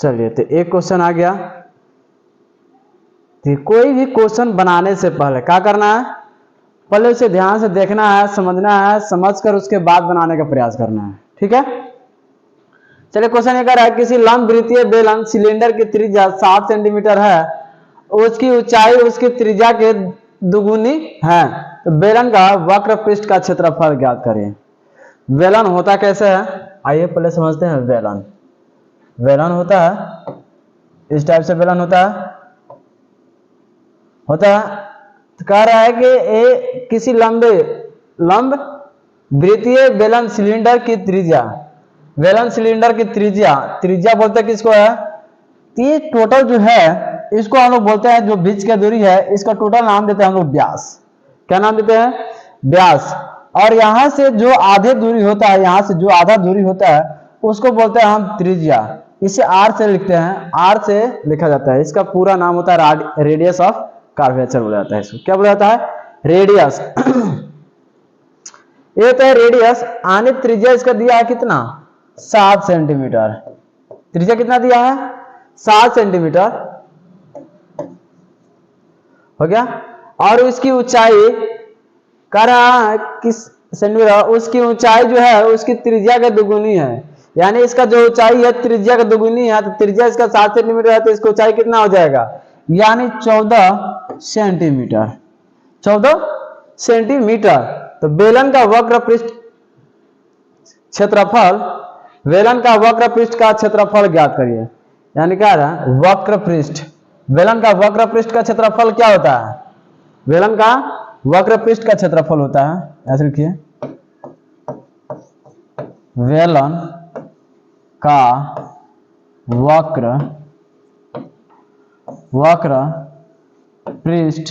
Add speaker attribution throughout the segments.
Speaker 1: चलिए तो एक क्वेश्चन आ गया। तो कोई भी क्वेश्चन बनाने से पहले क्या करना है, पहले उसे ध्यान से देखना है, समझना है, समझकर उसके बाद बनाने का प्रयास करना है। ठीक है, चलिए क्वेश्चन ये कह रहा है किसी लंब वृत्तीय बेलन सिलेंडर की त्रिज्या 7 सेंटीमीटर है, उसकी ऊंचाई उसकी त्रिज्या के दुगुनी है, तो बेलन का वक्र पृष्ठ का क्षेत्रफल ज्ञात करें। बेलन होता कैसे है, आइए पहले समझते हैं। बेलन होता है इस टाइप से, बेलन होता है तो कह रहा है कि ए किसी लंब वृत्तीय बेलन सिलेंडर की त्रिज्या, बेलन सिलेंडर की त्रिज्या बोलते हैं किसको है, ये टोटल जो है इसको हम लोग बोलते हैं, जो बीच की दूरी है इसका टोटल नाम देते हैं हम लोग व्यास। क्या नाम देते हैं, व्यास। और यहां से जो आधे दूरी होता है, यहां से जो आधा दूरी होता है उसको बोलते हैं हम त्रिज्या। इसे आर से लिखते हैं, आर से लिखा जाता है। इसका पूरा नाम होता है रेडियस ऑफ कर्वेचर बोला जाता है। इसको क्या बोला जाता है, रेडियस। ये होता है रेडियस। आने त्रिज्या इसका दिया है कितना, 7 सेंटीमीटर। त्रिज्या कितना दिया है, 7 सेंटीमीटर हो गया। और इसकी ऊंचाई कह रहा है किस सेंटीमीटर, उसकी ऊंचाई जो है उसकी त्रिज्या के दुगुनी है। यानी इसका जो ऊंचाई है त्रिज्या के दुगुनी है, तो त्रिज्या इसका 7 सेंटीमीटर है, तो इसकी ऊंचाई कितना हो जाएगा, यानी 14 सेंटीमीटर। 14 सेंटीमीटर। तो बेलन का वक्र पृष्ठ क्षेत्रफल, बेलन का वक्र पृष्ठ का क्षेत्रफल ज्ञात करिए। यानी क्या है, वक्र पृष्ठ, बेलन का वक्र पृष्ठ का क्षेत्रफल क्या होता है, बेलन का वक्र पृष्ठ का क्षेत्रफल होता है, ऐसे लिखिए, बेलन का वक्र पृष्ठ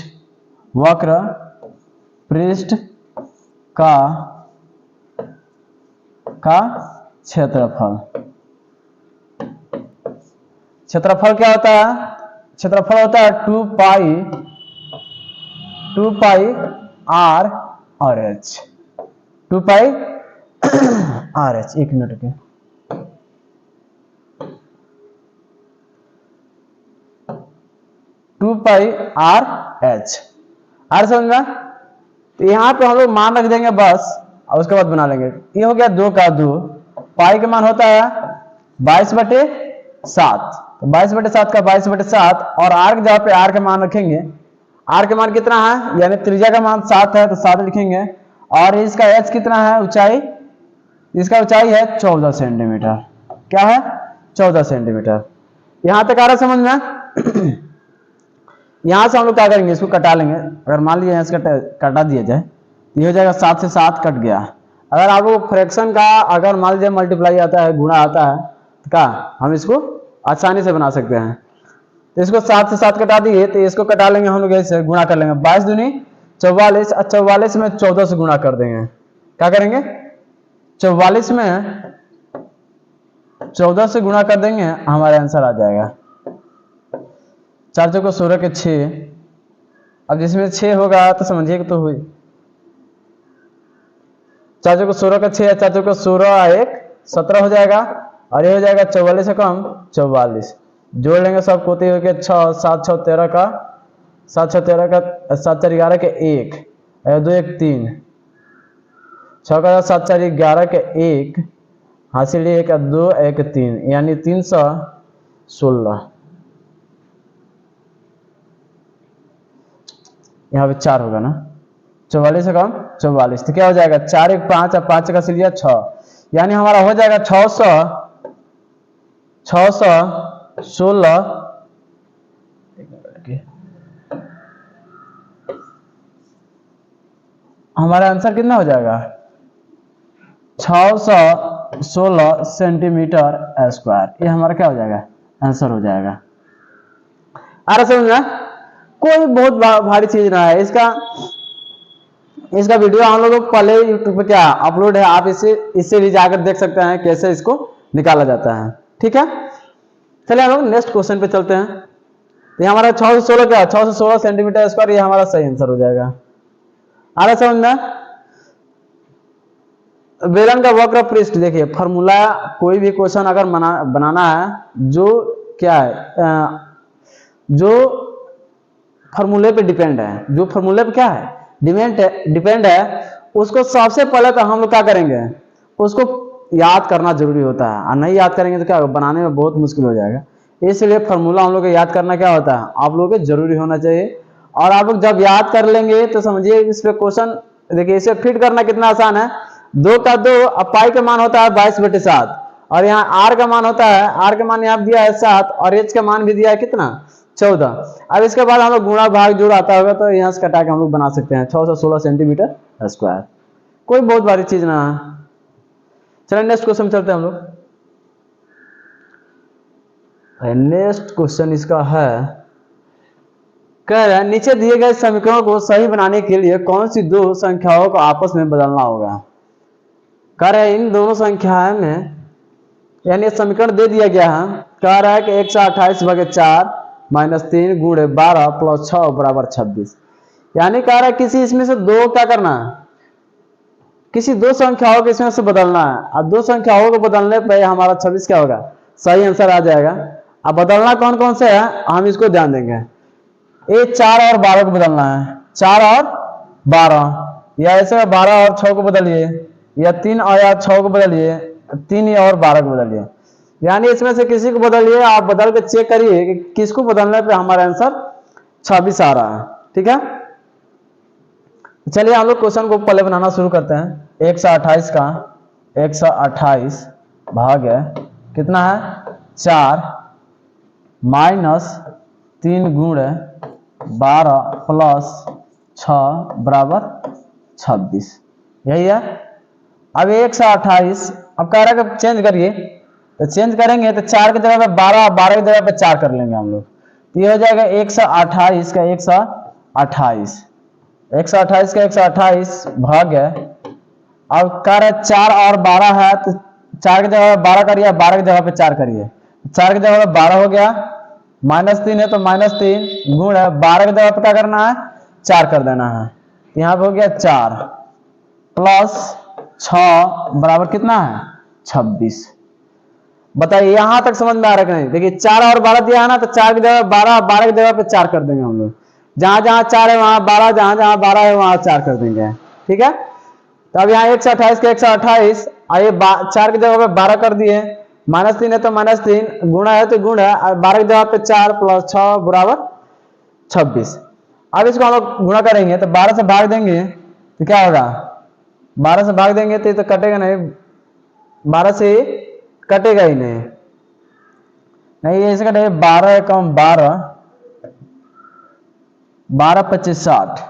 Speaker 1: का क्षेत्रफल। क्षेत्रफल क्या होता है, क्षेत्रफल होता है 2 पाई आर और एच। 2 pi R H. एक मिनट के, two pi R H. R समझना। तो यहां पे हम लोग मान रख देंगे बस, और उसके बाद बना लेंगे। ये हो गया 2 का 2, पाई का मान होता है 22/7, तो 22/7 का 22/7, और आर की जगह पे आर का मान रखेंगे। आर का मान कितना है, यानी त्रिज्या का मान 7 है, तो 7 लिखेंगे। और इसका एच कितना है, ऊंचाई, इसका ऊंचाई है 14 सेंटीमीटर। क्या है, 14 सेंटीमीटर। यहां तक आ रहा समझ में। यहां से हम लोग क्या करेंगे, इसको कटा लेंगे। अगर मान लीजिए इसका कटा दिया जाए, ये हो जाएगा 7 से 7 कट गया। अगर आपको फ्रैक्शन का अगर मान लीजिए मल्टीप्लाई आता है, गुणा आता है, तो क्या हम इसको आसानी से बना सकते हैं। तो इसको 7 से 7 कटा दिए, तो इसको कटा लेंगे हम लोग, ऐसे गुणा कर लेंगे। 22 दूनी 44, 44 में 14 से गुणा कर देंगे। क्या करेंगे, 44 में 14 से गुणा कर देंगे, हमारा आंसर आ जाएगा 4 चौको 16 के 6। अब जिसमें 6 होगा तो समझिए कि तो हुई 4 चौको 16 का 6, 4 चौको 16, 1 17 हो जाएगा। और ये हो जाएगा 44 से कम 44, जोड़ लेंगे सब कोते हो के 6, 7 6 13 का 7 6 13 का 7 4 11 के 1, 2 1 3, 6 का 7 4 11 के 1, हासिल 1 2 1 3, यानी 316। यहाँ पे 4 होगा ना, 44 से कम 44, तो क्या हो जाएगा 4 1 5, और 5 का सिलिया 6, यानी हमारा हो जाएगा 616। हमारा आंसर कितना हो जाएगा, 616 सेंटीमीटर स्क्वायर। ये हमारा क्या हो जाएगा, आंसर हो जाएगा। आ रहा समझ में, कोई बहुत भारी चीज ना है। इसका वीडियो हम लोगों को पहले यूट्यूब पे क्या अपलोड है, आप इससे भी जाकर देख सकते हैं कैसे इसको निकाला जाता है। ठीक है, चलिए हम लोग नेक्स्ट क्वेश्चन पे चलते हैं। तो हमारा 616 क्या, 616 सेंटीमीटर स्क्वायर, ये हमारा सही आंसर हो जाएगा। आ रहा समझ में। बेलन का वक्र पृष्ठ, देखिए फॉर्मूला, कोई भी क्वेश्चन अगर बनाना है, जो क्या है, जो फॉर्मूले पे डिपेंड है, जो फॉर्मूले पे क्या है डिपेंड है, उसको सबसे पहले तो हम लोग क्या करेंगे, उसको याद करना जरूरी होता है, और नहीं याद करेंगे तो क्या होगा, बनाने में बहुत मुश्किल हो जाएगा। इसलिए फॉर्मूला हम लोग को याद करना क्या होता है, आप लोगों को जरूरी होना चाहिए। और आप लोग जब याद कर लेंगे तो समझिए इस पे क्वेश्चन देखिए, इसे फिट करना कितना आसान है। 2 का 2, अब पाई का मान होता है 22/7, और यहाँ आर का मान होता है, आर का मान यहाँ दिया है 7, और एच का मान भी दिया है कितना 14। अब इसके बाद हम लोग गुणा भाग जोड़ आता होगा तो यहाँ से कटा के हम लोग बना सकते हैं 616 सेंटीमीटर स्क्वायर, कोई बहुत बड़ी चीज ना है। चलिए नेक्स्ट क्वेश्चन चलते हैं हम लोग। नेक्स्ट क्वेश्चन इसका है, कह रहा है नीचे दिए गए समीकरणों को सही बनाने के लिए कौन सी 2 संख्याओं को आपस में बदलना होगा। कह रहा है इन दोनों संख्याओं में, यानी समीकरण दे दिया गया है, कह रहा है कि 128/4 - 3 × 12 + 6 = 26। यानी कह रहा है किसी इसमें से 2 क्या करना है, किसी 2 संख्याओं को इसमें से बदलना है। अब 2 संख्याओं को बदलने पर हमारा 26 क्या होगा, सही आंसर आ जाएगा। अब बदलना कौन कौन से है हम इसको ध्यान देंगे। ये 4 और 12 को बदलना है, 4 और 12, या ऐसे 12 और 6 को बदलिए, या 3 और 6 को बदलिए, 3 और 12 को बदलिए, यानी इसमें से किसी को बदलिए। आप बदल के चेक करिए कि किसको बदलने पे हमारा आंसर 26 आ रहा है। ठीक है, चलिए हम लोग क्वेश्चन को पहले बनाना शुरू करते हैं। 128 का 128 भाग है कितना है 4 - 3 × 12 + 6 = 26, यही है। अब 128, अब कह रहा है कि चेंज करिए, तो चेंज करेंगे तो 4 की जगह पे 12, 12 की जगह पे 4 कर लेंगे हम लोग, तो ये हो जाएगा 128 का 128, 128 का 128 भाग है। अब कह रहा है 4 और 12 है, तो 4 की जगह पे 12 करिए, 12 की जगह पे 4 करिए, 4 की जगह पे 12 हो गया, -3 है तो -3 गुण है 12 की जगह पे क्या करना है 4 कर देना है, यहाँ पे हो गया 4 + 6 बराबर कितना है 26। बताइए यहां तक समझ में आ रहा है कि नहीं। देखिए 4 और 12 दिया है ना, तो 4 की जगह 12, 12 की जगह पे 4 कर देंगे हम लोग, जहां जहां 4 है वहां 12, जहां जहां 12 है वहां 4 कर देंगे। ठीक है, तो अब यहाँ 128 का 128, आइए 4 की जगह पे 12 कर दिए, -3 है तो -3, गुणा है तो गुण है, 12 की जगह पे 4 + 6 = 26। अब इसको हम लोग गुणा करेंगे तो 12 से भाग देंगे तो क्या होगा, 12 से भाग देंगे तो ये तो कटेगा नहीं, 12 से कटेगा ही नहीं, नहीं ऐसे कटेगा, 12 कम 12, 12 × 25 = 60,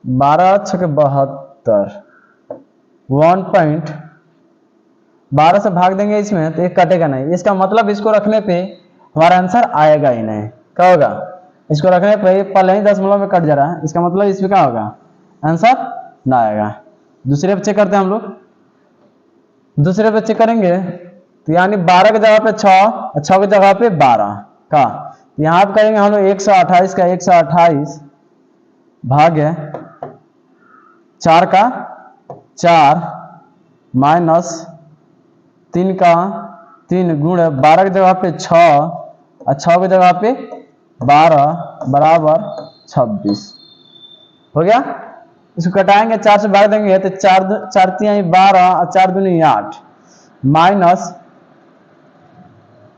Speaker 1: 12 × 6 = 72, 12 से भाग देंगे इसमें तो ये कटेगा नहीं, इसका मतलब इसको रखने पे हमारा आंसर आएगा ही नहीं। क्या होगा, इसको रखने पे पहले ही दशमलव में कट जा रहा है, इसका मतलब इसमें क्या होगा आंसर ना आएगा। दूसरे पे चेक करते हैं हम लोग, दूसरे पे चेक करेंगे तो यानी 12 की जगह पे 6, 6 की जगह पे 12 का, यहाँ पे करेंगे हम लोग 128 का 128 भाग है 4 का 4 - 3 का 3 गुण 12 की जगह पे 6 और 6 की जगह पे 12 बराबर 26 हो गया। इसको कटाएंगे 4 से भाग देंगे तो 4 3 12 और 4 दूनी 8, माइनस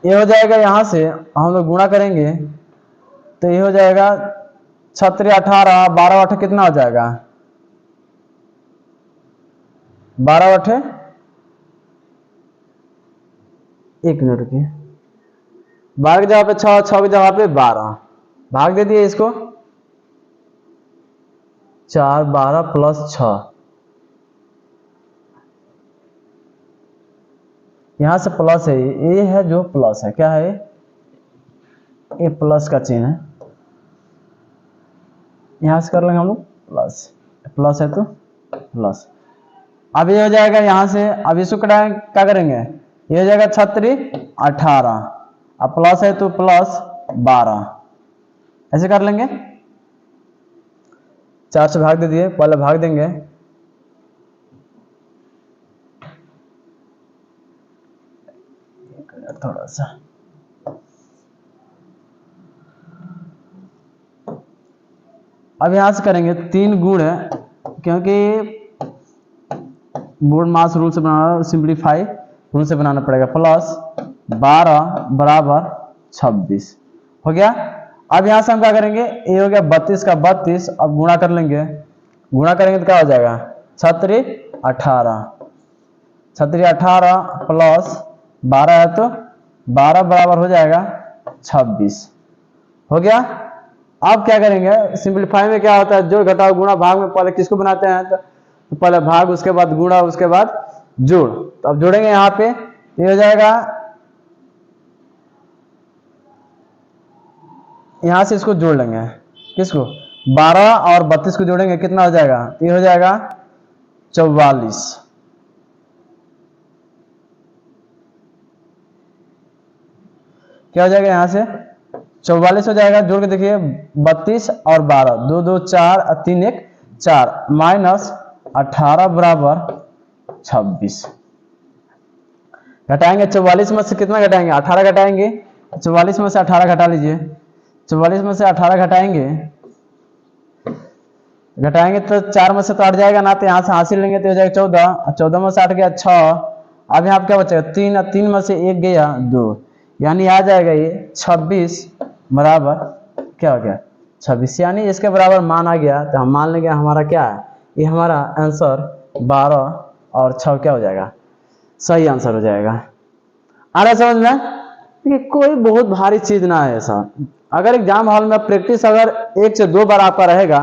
Speaker 1: ये हो जाएगा, यहां से हम लोग गुणा करेंगे तो ये हो जाएगा 36 18, 12 8 कितना हो जाएगा 12 8, एक मिनट रुकिए, 12 की जगह पे 6, 6 की जगह पे 12, भाग दे दिए इसको, 4 12 + 6, यहां से प्लस है, ये है जो प्लस है, क्या है ये प्लस का चिन्ह है, यहां से कर लेंगे हम लोग प्लस, प्लस है तो प्लस। अब ये हो जाएगा यहां से, अब इसको क्या करेंगे, ये हो जाएगा 36 18, अब प्लस है तो प्लस 12, ऐसे कर लेंगे। 4 से भाग दे दिए, पहले भाग देंगे, थोड़ा सा अब यहां से करेंगे 3 गुण, क्योंकि बोर्ड मास रूल से बनाना, सिंप्लीफाई रूल से बनाना पड़ेगा, प्लस 12 बराबर 26 हो गया। अब यहां से हम क्या करेंगे, ये हो गया 32 का 32, अब गुणा कर लेंगे, गुणा करेंगे तो क्या हो जाएगा 36 18, 36 18 प्लस 12 है तो 12 बराबर हो जाएगा 26 हो गया। अब क्या करेंगे, सिंपलीफाई में क्या होता है, जोड़ घटाओ गुणा भाग में पहले किसको बनाते हैं, तो पहले भाग, उसके बाद गुणा, उसके बाद जोड़। तो अब जोड़ेंगे यहाँ पे, ये हो जाएगा, यहां से इसको जोड़ लेंगे, किसको 12 और 32 को जोड़ेंगे, कितना हो जाएगा, ये हो जाएगा 44, क्या हो जाएगा, यहां से 44 हो जाएगा। जोड़ के देखिए 32 और 12, 2 2 4 और 3 1 4 माइनस 18 बराबर 26। घटाएंगे 44 में से कितना घटाएंगे, 18 घटाएंगे, 44 में से 18 घटा लीजिए, 44 में से 18 घटाएंगे, घटाएंगे तो 4 में से तो 8 जाएगा ना, तो यहाँ से हासिल लेंगे तो हो जाएगा 14, 14 में से 8 गया 6, अब यहाँ क्या बचेगा 3, और 3 में से 1 गया 2, यानी आ जाएगा ये 26 बराबर क्या हो गया 26, यानी इसके बराबर मान आ गया। तो हम मान लेंगे हमारा क्या है, ये हमारा आंसर 12 और 6 क्या हो जाएगा, सही आंसर हो जाएगा। आ रहा समझ में, कि कोई बहुत भारी चीज ना है ऐसा। अगर एग्जाम हॉल में प्रैक्टिस अगर 1 से 2 बार आपका रहेगा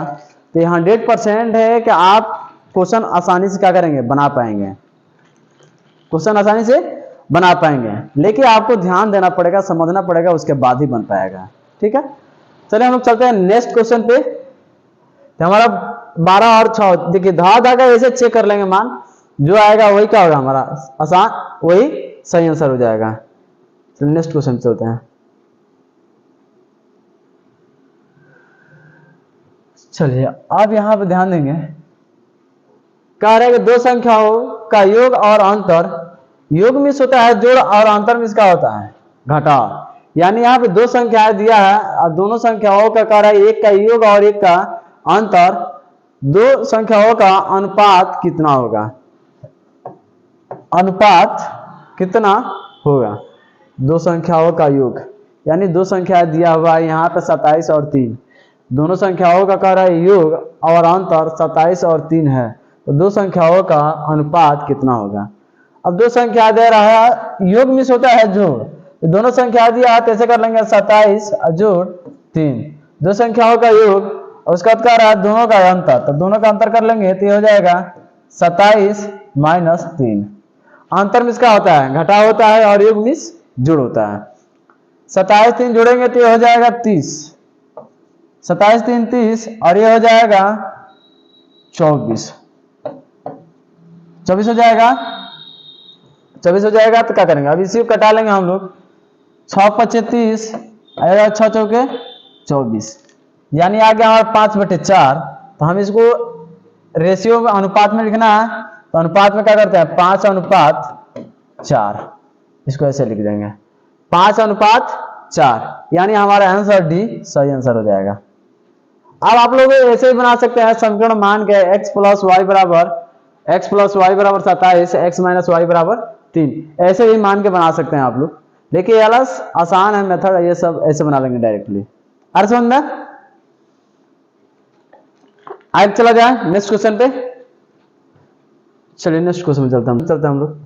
Speaker 1: तो 100% है कि आप क्वेश्चन आसानी से क्या करेंगे, बना पाएंगे, क्वेश्चन आसानी से बना पाएंगे। लेकिन आपको ध्यान देना पड़ेगा, समझना पड़ेगा, उसके बाद ही बन पाएगा। ठीक है, चलिए हम लोग चलते हैं नेक्स्ट क्वेश्चन पे। तो हमारा 12 और 6, देखिए धा धा का ऐसे चेक कर लेंगे, मान जो आएगा वही क्या होगा हमारा आसान, वही सही आंसर हो जाएगा। चलिए नेक्स्ट क्वेश्चन चलते हैं। चलिए आप यहां पे ध्यान देंगे, कह रहे हैं कि दो संख्याओं का योग और अंतर, योग मिस होता है जोड़ और अंतर मिस का होता है घटाव। यानी यहाँ पे 2 संख्याएं दिया है और दोनों संख्याओं का कह रहा है एक का योग और एक का अंतर, 2 संख्याओं का अनुपात कितना होगा, अनुपात कितना होगा 2 संख्याओं का योग, यानी 2 संख्याएं दिया हुआ है यहाँ पे 27 और 3, दोनों संख्याओं का कह रहा है योग और अंतर 27 और 3 है, तो 2 संख्याओं का अनुपात कितना होगा। अब 2 संख्या दे रहा है, योग मिस होता है जोड़, तो दोनों संख्या दिया है, कैसे कर लेंगे 27 जोड़ 3, 2 संख्याओं का योग और उसका बाद कह रहा है दोनों का अंतर, तो दोनों का अंतर कर लेंगे तो ये हो जाएगा 27 माइनस 3। अंतर मिस का होता है घटाव होता है और योग मिस जोड़ होता है। 27 3 जोड़ेंगे तो ये हो जाएगा 30, 27 3 30 और ये हो जाएगा 24, 24 हो जाएगा, 24 हो जाएगा। तो क्या करेंगे, अब इसी को कटा लेंगे हम लोग, 6 5 30 आएगा, 6 चौके 24, यानी आ गया हमारा 5/4। तो हम इसको रेशियो में अनुपात में लिखना है, तो अनुपात में क्या करते हैं 5/4, इसको ऐसे लिख देंगे 5/4, यानी हमारा आंसर डी सही आंसर हो जाएगा। अब आप लोग ऐसे ही बना सकते हैं, समीकरण मान के x प्लस वाई बराबर 27, x माइनस वाई बराबर 3, ऐसे ही मान के बना सकते हैं आप लोग, लेकिन ये आसान है मेथड, ये सब ऐसे बना लेंगे डायरेक्टली। अर्थ समझ में, आगे चला जाए नेक्स्ट क्वेश्चन पे। चलिए नेक्स्ट क्वेश्चन में चलते हैं हम लोग।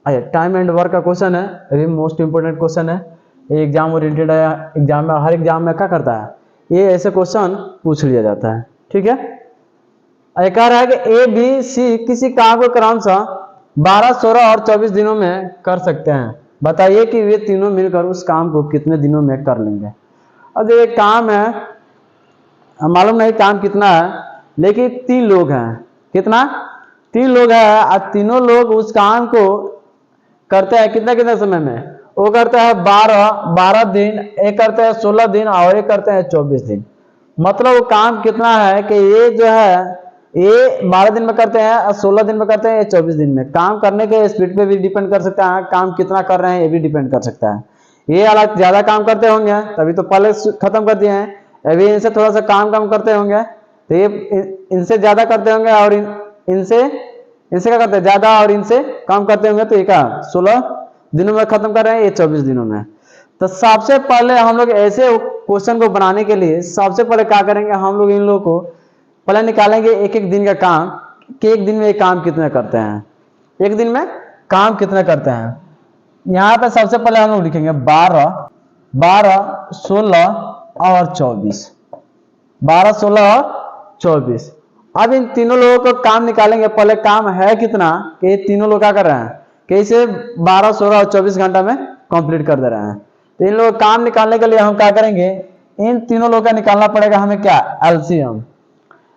Speaker 1: आइए, टाइम एंड वर्क का क्वेश्चन है, ये मोस्ट इंपोर्टेंट क्वेश्चन है, ये एग्जाम ओरिएंटेड है, एग्जाम में हर एग्जाम में क्या करता है, ये ऐसे क्वेश्चन पूछ लिया जाता है। ठीक है, ये कह रहा है कि ए बी सी किसी काम को क्रमशः 12 16 और 24 दिनों में कर सकते हैं, बताइए कि वे तीनों मिलकर उस काम को कितने दिनों में कर लेंगे। अब जो एक काम है, मालूम नहीं काम कितना है, लेकिन 3 लोग हैं, कितना 3 लोग हैं और तीनों लोग उस काम को करते हैं कितना कितना समय में, वो करते हैं 12 दिन, एक करते हैं 16 दिन और एक करते हैं 24 दिन। मतलब वो काम कितना है कि ये जो है ये 12 दिन में करते हैं और 16 दिन में करते हैं, ये 24 दिन में। काम करने के स्पीड पे भी डिपेंड कर सकता है, काम कितना कर रहे हैं ये भी डिपेंड कर सकता है। ये अलग ज्यादा काम करते होंगे तभी तो पहले खत्म कर दिए हैं, अभी इनसे थोड़ा सा काम कम करते होंगे तो ये इनसे ज्यादा करते होंगे, और इनसे इनसे क्या करते हैं ज्यादा, और इनसे कम करते होंगे, तो ये क्या 16 दिनों में खत्म कर रहे हैं, ये 24 दिनों में। तो सबसे पहले हम लोग ऐसे क्वेश्चन को बनाने के लिए सबसे पहले क्या करेंगे, हम लोग इन लोगों को पहले निकालेंगे एक एक दिन का काम, कि एक दिन में ये काम कितने करते हैं, एक दिन में काम कितने करते हैं। यहाँ पे सबसे पहले हम लोग लिखेंगे 12, 12, 16 और 24, 12, 16 और 24। अब इन तीनों लोगों को काम निकालेंगे, पहले काम है कितना, कि ये तीनों लोग क्या कर रहे हैं, कि इसे 12, 16 और 24 घंटा में कंप्लीट कर दे रहे हैं। तो इन लोगों काम निकालने के लिए हम क्या करेंगे, इन तीनों लोगों का निकालना पड़ेगा हमें क्या, एलसीएम।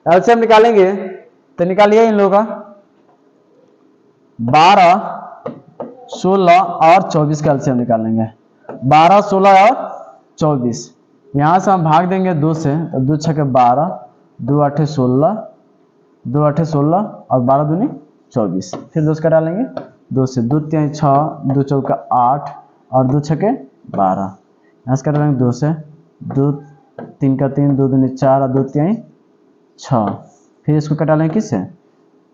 Speaker 1: एलसीएम निकालेंगे तो निकालिए इन लोगों का 12, 16 और 24 का एलसीएम निकालेंगे। 12, 16 और 24 यहां से हम भाग देंगे 2 से, तो 2 छके 12, 2 8 16, 2 8 16 और 12 दूनी 24। फिर 2 का डालेंगे 2 से, 2 3 6, 2 चौका 8 और 2 छके 12। यहाँ से डालेंगे 2 से, 2 3 का 3, 2 दूनी 4 और 2 3 6। फिर इसको कटा लेंगे किससे,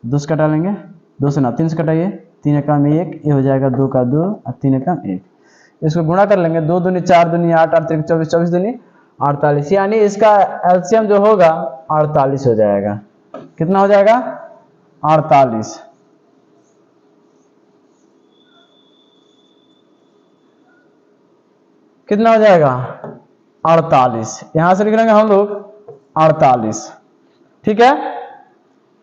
Speaker 1: 2 से कटा लेंगे, 2 से ना 3 से कटाइए, 3 एकम 1, ये हो जाएगा 2 का 2 और 3 एकम 1। इसको गुणा कर लेंगे, 2 दूनी 4 दूनी 8, 8 3 24, 24 दूनी 48, यानी इसका एलसीएम जो होगा 48 हो जाएगा। कितना हो जाएगा, 48। कितना हो जाएगा, 48। यहां से लिख लेंगे हम लोग 48, ठीक है।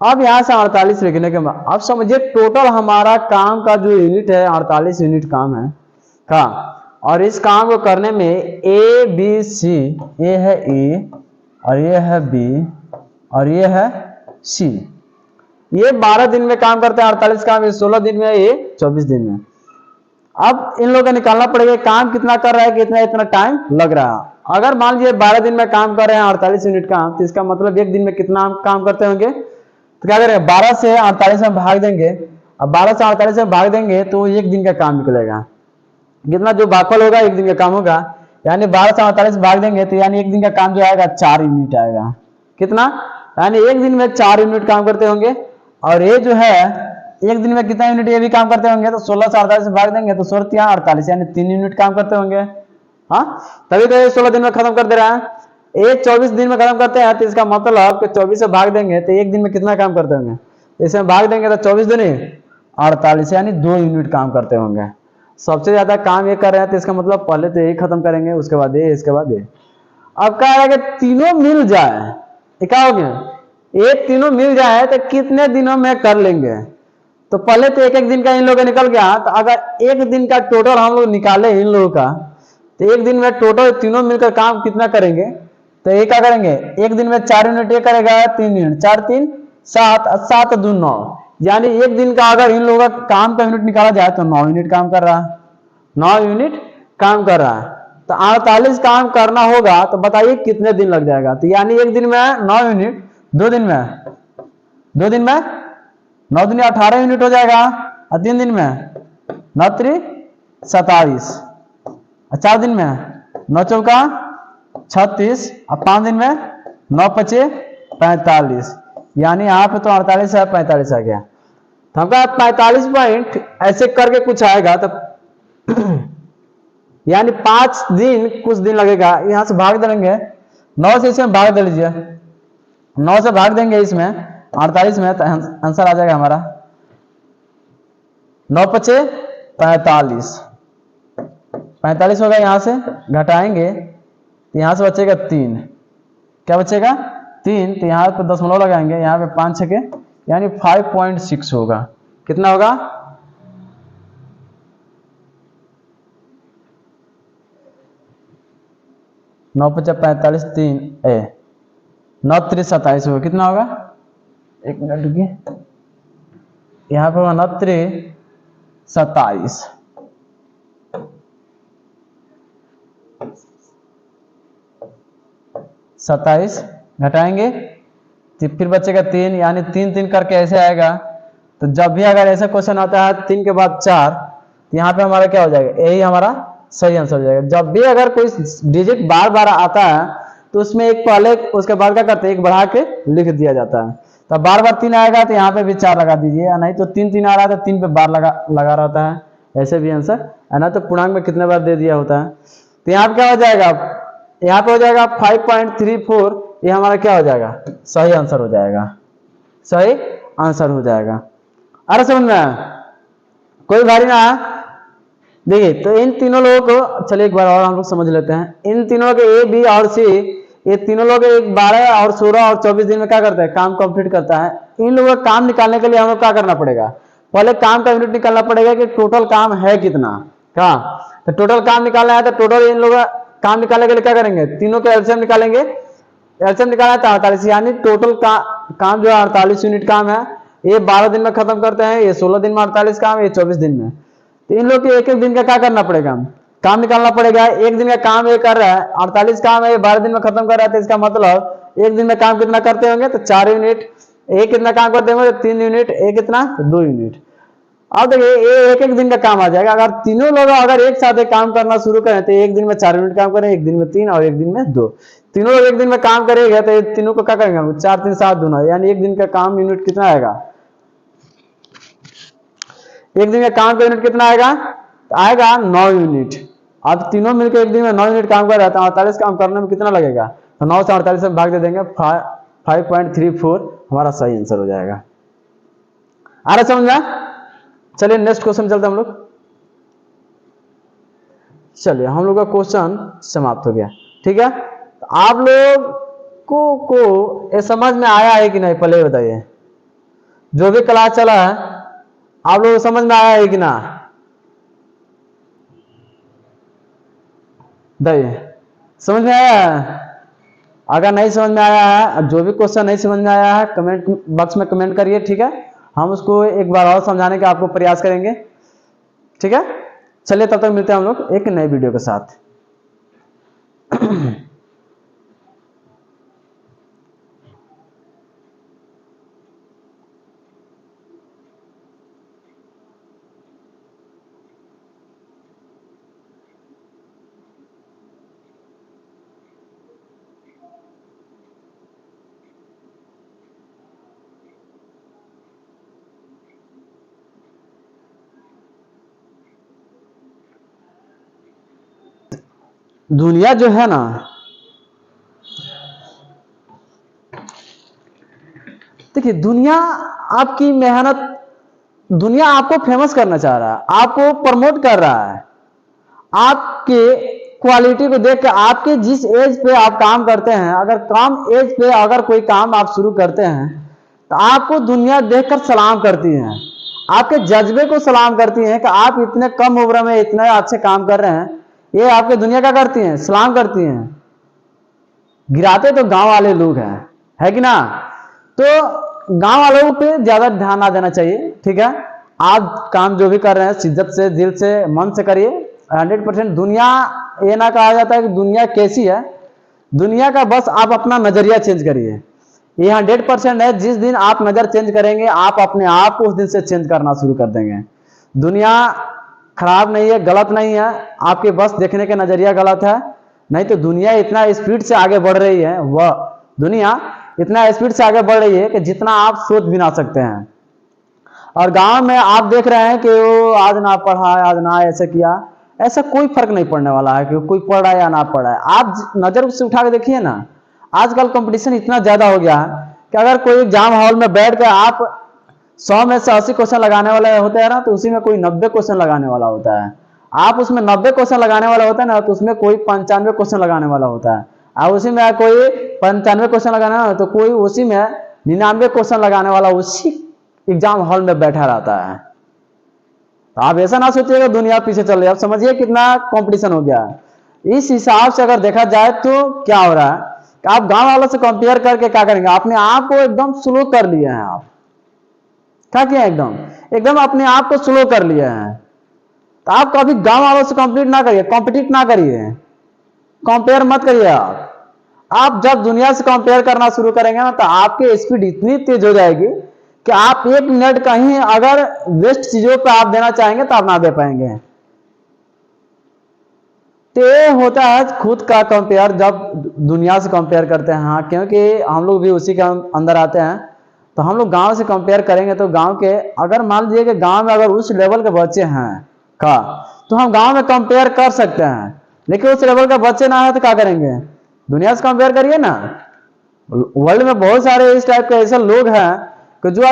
Speaker 1: अब यहां से 48 लिखने के बाद अब समझिए टोटल हमारा काम का जो यूनिट है 48 यूनिट काम है का, और इस काम को करने में ए बी सी, ये है ए और ये है बी और ये है सी, ये 12 दिन में काम करते हैं, 48 काम, ये 16 दिन में, ये 24 दिन में। अब इन लोगों का निकालना पड़ेगा काम कितना कर रहा है, कितना इतना टाइम लग रहा है। अगर मान लीजिए 12 दिन में काम कर रहे हैं 48 यूनिट काम, तो इसका मतलब एक दिन में कितना काम करते होंगे, तो क्या करेंगे 12 से 48 में भाग देंगे। अब 12 से 48 में भाग देंगे तो एक दिन का काम निकलेगा, कितना जो भागफल होगा एक दिन का काम होगा, यानी 12 से 48 भाग देंगे तो यानी एक दिन का काम जो आएगा 4 यूनिट आएगा। कितना, यानी एक दिन में 4 यूनिट काम करते होंगे। और ये जो है एक दिन में कितना यूनिट ये भी काम करते होंगे, तो 16 से 48 से भाग देंगे तो 16 3 48, यानी 3 यूनिट काम करते होंगे। हाँ, तभी तो ये 16 दिन में खत्म कर दे रहा है। ये 24 दिन में खत्म करते हैं, तो इसका मतलब कि 24 से भाग देंगे तो एक दिन में कितना काम करते होंगे, इसमें भाग देंगे तो 24 दूनी 48, यानी 2 यूनिट काम करते होंगे। सबसे ज्यादा काम ये कर रहे हैं, तो इसका मतलब पहले तो यही खत्म करेंगे, उसके बाद ये, इसके बाद ये। अब क्या है कि तीनों मिल जाए, क्या हो गया, ये तीनों मिल जाए तो कितने दिनों में कर लेंगे। तो पहले तो एक एक दिन का इन लोगों का निकल गया, तो अगर एक दिन का टोटल हम लोग निकाले इन लोगों का, तो एक दिन में टोटल तीनों मिलकर काम कितना करेंगे, तो ये क्या करेंगे, एक दिन में 4 यूनिट ये करेगा, 3 यूनिट, 4 3 7, 7 2 9, यानी एक दिन का अगर इन लोगों का काम का यूनिट निकाला जाए तो 9 यूनिट काम कर रहा है, 9 यूनिट काम कर रहा है। तो 48 काम करना होगा, तो बताइए कितने दिन लग जाएगा। तो यानी एक दिन में 9 यूनिट, 2 दिन में 2 दिन में 9 दिन 18 यूनिट हो जाएगा, और 3 दिन में 9 3 27, 4 दिन में 9 चौका 36, और 5 दिन में 9 5 45, यानी यहाँ पे तो 48 है, 45 आ गया। तो हमका 45 पॉइंट ऐसे करके कुछ आएगा, तो यानी 5 दिन कुछ दिन लगेगा। यहां से भाग देंगे 9 से, इसमें भाग दे लीजिए, 9 से भाग देंगे इसमें 48 में, तो आंसर आ जाएगा हमारा 9 5 45, 45 होगा। यहां से घटाएंगे तो यहां से बचेगा 3, क्या बचेगा 3, तो यहां पे दशमलव लगाएंगे, यहां पे 5 6 यानी 5.6 होगा। कितना होगा, नौ 5 45 3 ए 9 3 27 होगा। कितना होगा, एक मिनट रुकिए, यहाँ पे होगा 9 3 27, 27 घटाएंगे तो फिर बचेगा 3, यानी 3 3 करके ऐसे आएगा। तो जब भी अगर ऐसा क्वेश्चन आता है 3 के बाद 4, तो यहाँ पे हमारा क्या हो जाएगा, यही हमारा सही आंसर हो जाएगा। जब भी अगर कोई डिजिट बार बार आता है तो उसमें एक पहले उसके बाद क्या करते हैं, एक बढ़ा के लिख दिया जाता है। तो बार बार 3 आएगा तो यहाँ पे भी 4 लगा दीजिए, या नहीं तो 3 3 आ रहा है तो 3 पे बार लगा रहता है, ऐसे भी आंसर है ना। तो पूर्णांक में कितने बार दे दिया होता है। तो यहाँ पे क्या हो जाएगा, यहाँ पे हो जाएगा 5.34, ये हमारा क्या हो जाएगा, सही आंसर हो जाएगा, सही आंसर हो जाएगा। अरे समझ में आया, कोई भारी ना है। देखिए तो इन तीनों लोगों को चलिए एक बार और हम लोग समझ लेते हैं। इन तीनों के ए, बी और सी, ये तीनों लोग एक 12 और 16 और 24 दिन में क्या करता है, काम कंप्लीट करता है। इन लोगों का काम निकालने के लिए हम लोग क्या करना पड़ेगा, पहले काम का यूनिट निकालना पड़ेगा कि टोटल काम है कितना। क्या, तो टोटल काम निकालना है तो टोटल इन लोगों का काम निकालने के लिए क्या करेंगे, तीनों के एलसीएम निकालेंगे। एलसीएम निकालना है तो 48, यानी टोटल काम जो 48 यूनिट काम है, ये 12 दिन में खत्म करते हैं, ये 16 दिन में 48 काम, ये 24 दिन में। तो इन लोग के एक एक दिन का क्या करना पड़ेगा, काम निकालना पड़ेगा। एक दिन का काम ये कर रहा है, 48 काम है, ये 12 दिन में खत्म कर रहा है, तो इसका मतलब एक दिन में काम कितना करते होंगे, तो 4 यूनिट। एक कितना काम करते होंगे, तो 3 यूनिट। एक कितना, तो 2 यूनिट। अब देखिए ये एक एक दिन का काम आ जाएगा। अगर तीनों लोग अगर एक साथ एक काम करना शुरू करें तो एक दिन में 4 यूनिट काम करें, एक दिन में 3 और एक दिन में 2। तीनों लोग एक दिन में काम करेंगे तो तीनों को क्या करेंगे हम, 4 3 7 दूना, यानी एक दिन का काम यूनिट कितना आएगा, एक दिन का काम का यूनिट कितना आएगा, आएगा 9 यूनिट। अब तीनों मिलकर एक दिन में 9 यूनिट काम कर रहा था, 48 काम करने में कितना लगेगा, तो 9 से 48 में भाग दे देंगे, 5.34 हमारा सही आंसर हो जाएगा। आ रहा समझ में। चलिए नेक्स्ट क्वेश्चन चलते हम लोग। चलिए हम लोग का क्वेश्चन समाप्त हो गया, ठीक है। तो आप लोग को ये समझ में आया है कि नहीं, पहले बताइए। जो भी क्लास चला है आप लोग समझ में आया है कि ना, बताइए समझ में आया है। अगर नहीं समझ में आया है, जो भी क्वेश्चन नहीं समझ में आया है, कमेंट बॉक्स में कमेंट करिए, ठीक है। हम उसको एक बार और समझाने का आपको प्रयास करेंगे, ठीक है। चलिए तब तक मिलते हैं हम लोग एक नए वीडियो के साथ। दुनिया जो है ना, देखिए दुनिया आपकी मेहनत, दुनिया आपको फेमस करना चाह रहा है, आपको प्रमोट कर रहा है। आपके क्वालिटी को देख के, आपके जिस एज पे आप काम करते हैं, अगर कम एज पे अगर कोई काम आप शुरू करते हैं तो आपको दुनिया देखकर सलाम करती है, आपके जज्बे को सलाम करती है कि आप इतने कम उम्र में इतने अच्छे काम कर रहे हैं। ये आपके दुनिया क्या करती हैं, सलाम करती हैं। गिराते तो गांव वाले लोग हैं, है कि ना। तो गांव वालों पे ज्यादा ध्यान ना देना चाहिए, ठीक है। आप काम जो भी कर रहे हैं शिद्दत से, दिल से, मन से करिए 100%। दुनिया ये ना कहा जाता है कि दुनिया कैसी है, दुनिया का बस आप अपना नजरिया चेंज करिए। ये 100% है, जिस दिन आप नजर चेंज करेंगे आप अपने आप को उस दिन से चेंज करना शुरू कर देंगे। दुनिया खराब नहीं है, गलत नहीं है, आपके बस देखने के नजरिया गलत है। नहीं तो दुनिया इतना स्पीड से आगे बढ़ रही है, वह दुनिया इतना स्पीड से आगे बढ़ रही है कि जितना आप सोच भी ना सकते हैं। और गांव में आप देख रहे हैं कि वो आज ना पढ़ा, आज ना ऐसे किया, ऐसा कोई फर्क नहीं पड़ने वाला है कि कोई पढ़ रहा है या ना पढ़ रहा है। आप नजर उससे उठा के देखिए ना, आजकल कंपटीशन इतना ज्यादा हो गया है कि अगर कोई एग्जाम हॉल में बैठ कर आप 100 में से 80 क्वेश्चन लगाने वाला होता है ना, तो उसी में कोई 90 क्वेश्चन लगाने वाला होता है। आप उसमें 90 क्वेश्चन लगाने वाला होता है ना, तो उसमें कोई 95 क्वेश्चन लगाने वाला होता है। और उसी में कोई 95 क्वेश्चन लगाना है तो कोई उसी में 99 क्वेश्चन लगाने वाला उसी एग्जाम हॉल में बैठा रहता है। तो आप ऐसा ना सोचिएगा दुनिया पीछे चल रही है। आप समझिए कितना कंपटीशन हो गया। इस हिसाब से अगर देखा जाए तो क्या हो रहा है कि आप गांव वालों से कंपेयर करके क्या करेंगे, अपने आप को एकदम स्लो कर लिए हैं। आप क्या किया, एकदम अपने आप को स्लो कर लिए हैं। तो आप कभी गांव वालों से कॉम्पिटिट ना करिए, कंपेयर मत करिए। आप जब दुनिया से कंपेयर करना शुरू करेंगे ना, तो आपकी स्पीड इतनी तेज हो जाएगी कि आप 1 मिनट कहीं अगर वेस्ट चीजों पे आप देना चाहेंगे तो आप ना दे पाएंगे। तो ये होता है खुद का कंपेयर, जब दुनिया से कंपेयर करते हैं। हाँ, क्योंकि हम लोग भी उसी के अंदर आते हैं। तो हम लोग गांव से कंपेयर करेंगे तो गांव के, अगर मान लीजिए कि गांव में अगर उस लेवल के बच्चे हैं का, तो हम गांव में कंपेयर कर सकते हैं। लेकिन उस लेवल का बच्चे ना है तो क्या करेंगे, दुनिया से कंपेयर करिए ना। वर्ल्ड में बहुत सारे इस टाइप के ऐसे लोग हैं कि जो